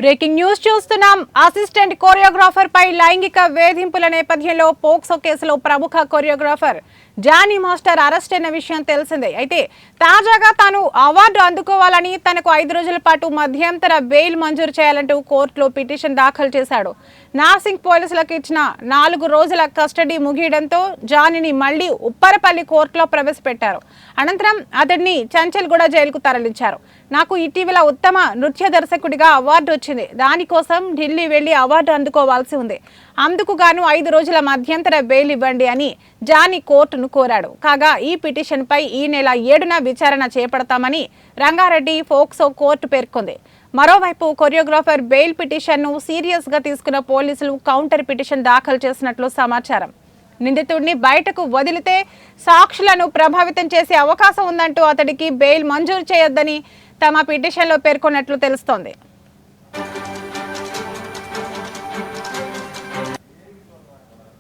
Breaking news చూస్తున్నాం. Assistant choreographer పై లైంగిక వేధింపుల నేపథ్యంలో పోక్సో కేసులో ప్రముఖ కొరియోగ్రాఫర్ జానీ మాస్టర్ అరెస్ట్ అయిన విషయం తెలిసిందే. అయితే తాజాగా తాను అవార్డు అందుకోవాలని తనకు 5 రోజుల పాటు మధ్యంతర బెయిల్ మంజూరు చేయాలంటూ కోర్టులో పిటిషన్ దాఖలు చేశాడు. నార్సింగ్ పోలీసులకు ఇచ్చిన 4 రోజుల కస్టడీ ముగియడంతో జానీని మళ్లీ ఉప్పరపల్లి కోర్టులో ప్రవేశపెట్టారు. అనంతరం అతడిని చంచల్గూడ జైలుకు తరలించారు. నాకు ఇటీవల ఉత్తమ నృత్య దర్శకుడిగా అవార్డు వచ్చింది. దానికోసం ఢిల్లీ వెళ్లి అవార్డు అందుకోవాల్సి ఉంది. అందుకు గాను 5 రోజుల మధ్యంతర బెయిల్ ఇవ్వండి అని జానీ కోర్టును కోరాడు. కాగా ఈ పిటిషన్ పై ఈ నెల 7న విచారణ చేపడతామని రంగారెడ్డి పోక్సో కోర్టు పేర్కొంది. మరోవైపు కొరియోగ్రాఫర్ బెయిల్ పిటిషన్ ను సీరియస్ గా తీసుకున్న పోలీసులు కౌంటర్ పిటిషన్ దాఖలు చేసినట్లు సమాచారం. నిందితుడిని బయటకు వదిలితే సాక్షులను ప్రభావితం చేసే అవకాశం ఉందంటూ అతడికి బెయిల్ మంజూరు చేయొద్దని తమ పిటిషన్లో పేర్కొన్నట్లు తెలుస్తోంది.